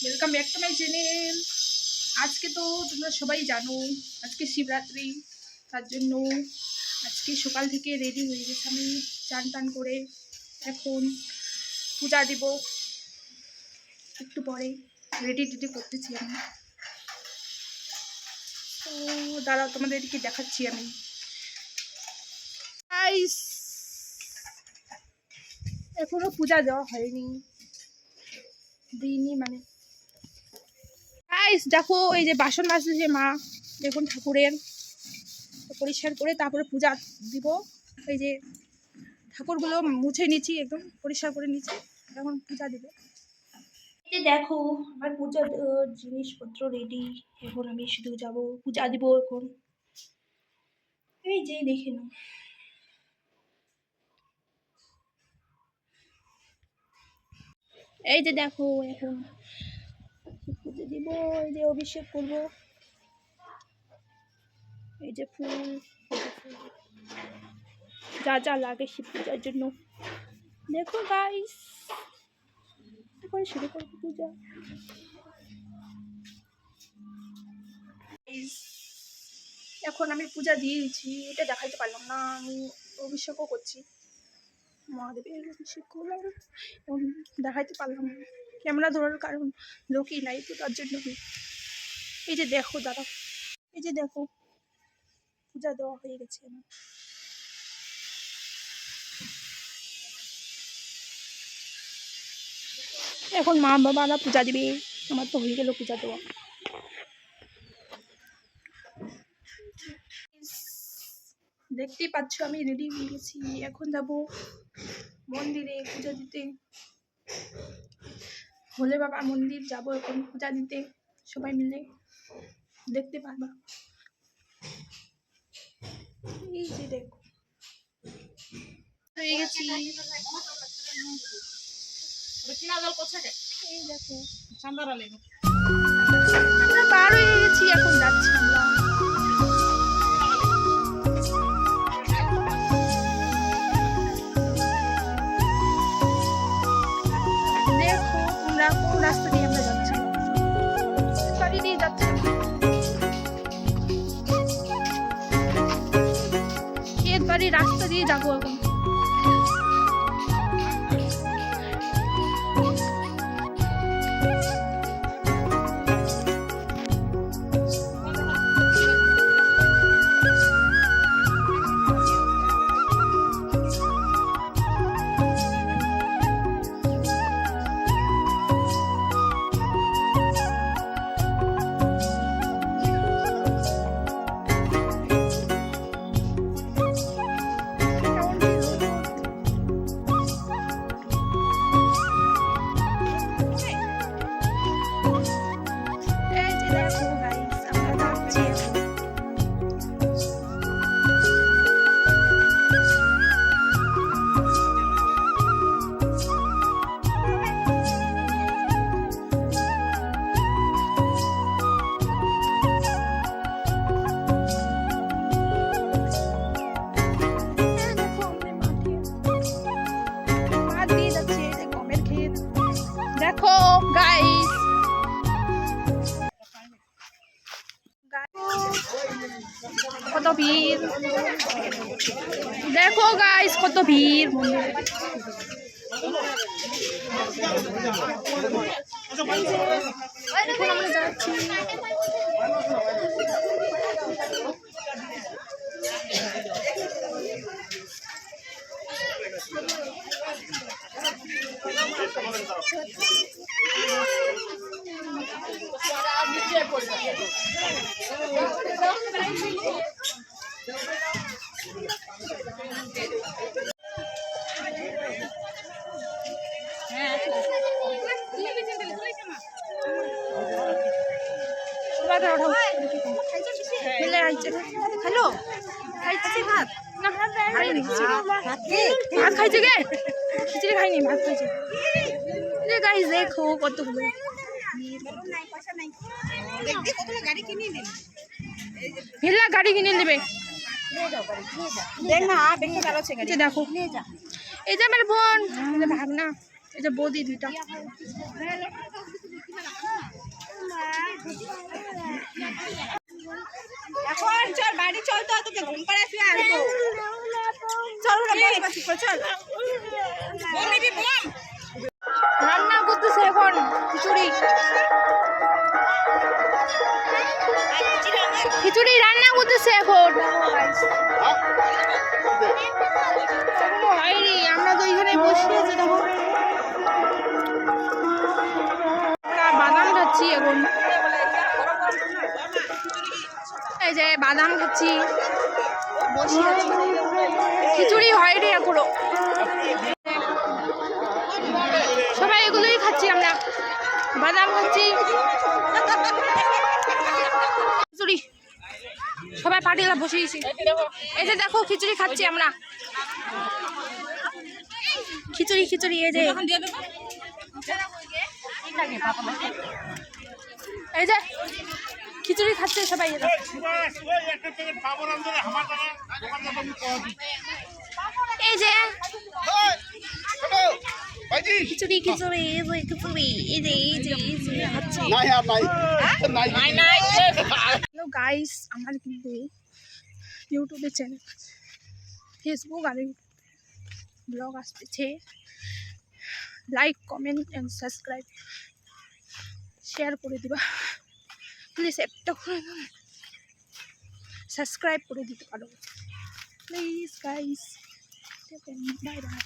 Welcome back to my channel. আজকে তো তোমরা সবাই জানো আজকে শিবরাত্রি, তার জন্য আজকে সকাল থেকে রেডি হয়ে গেছে। আমি চান টান করে এখন পূজা দিব, একটু পরে রেডি টেডি করতেছি আমি। তো দাঁড়াও তোমাদেরকে দেখাচ্ছি আমি। এখনো পূজা দেওয়া হয়নি, দিইনি মানে। দেখো এই যে বাসন মাজছে মা, দেখুন ঠাকুরের পরিষ্কার করে তারপরে পূজা দিব। এই যে ঠাকুরগুলো মুছে নিচ্ছি, একদম পরিষ্কার করে নিচ্ছি, এখন পূজা দিব। এই যে দেখো আমার পূজার জিনিসপত্র রেডি, এখন আমি শুধু যাব পূজা দিব এখন। এই যে দেখে নাও, এই যে দেখো এখন পুজো দিব, এই যে অভিষেক করব, এই যে ফুল যা যা লাগে শিব পূজার জন্য। দেখো গাইস, এখন শুরু করবো পূজা। এখন আমি পূজা দিয়েছি, এটা দেখাইতে পারলাম না, আমি অভিষেকও করছি, মহাদেবের অভিষেক করলাম, এবং দেখাইতে পারলাম না ক্যামেরা ধরার কারণ লোকই নাই, তো তার জন্য। এই যে দেখো দাদা, এই যে দেখো পূজা দেওয়া হয়ে গেছে আমার। এখন মা বাবারা পূজা দিবে, আমার তো হয়ে গেল পূজা দেওয়া। দেখতেই পাচ্ছ আমি রেডি হয়ে গেছি, এখন যাব মন্দিরে পূজা দিতে, ভোলে বাবার মন্দির যাব এখন পূজা দিতে, সবাই মিলে দেখতে পারবা। এই যে দেখো হয়ে গেছি, এই দেখো আমরা বার হয়ে গেছি, এখন যাচ্ছি আমরা। দেখো আমরা কোন রাস্তা দিয়ে আমরা যাচ্ছি, বাড়ি দিয়ে যাচ্ছি, ক্ষেত বাড়ির রাস্তা দিয়ে যাবো এখন। দেখো গাইস, কত ভিড়, দেখো গাইস কত ভিড় মন্দিরে। এখন আমরা যাচ্ছি, হ্যালো খাইছে ভাত না, ভাত খাইছে গে, খিচুড়ি খাইনি, ভাত খাইছে। গাইস দেখো কতগুলো, হেলা গাড়ি কিনে নেবে, দেখো এই যে আমার বোন ভাগনা, এই যে বৌদি দুইটা। এখন চল বাড়ি চল, তো তোকে ঘুম পাড়ায় শুয়ে আসবো। চল চল রান্না করতেছে এখন খিচুড়ি। খিচুড়ি রান্না করতেছে এখন। আমরা তো এখানে বসে আছি, দেখো আমরা বাদাম খাচ্ছি এখন। এই যে বাদাম খাচ্ছি, বসে আছি। খিচুড়ি হয় রে এখনো, সবাই এগুলোই খাচ্ছি আমরা। বাদাম খাচ্ছি, খিচুড়ি সবাই পাটিলা বসেছি। এই যে দেখো খিচুড়ি খাচ্ছি আমরা। খিচুড়ি খিচুড়ি এই যে এই যে খিচুড়ি খাচ্ছে সবাই। এই যে খিচুড়ি খিচুড়ি খিচুড়ি এই যে খাচ্ছি। হ্যালো গাইস, আমার কিন্তু ইউটিউবে চ্যানেল, ফেসবুক আর ব্লগ আসতেছে। Like comment and subscribe share করে দিবা প্লিজ। একটা করে সাবস্ক্রাইব করে দিতে পারো প্লিজ গাইস। Bye bye.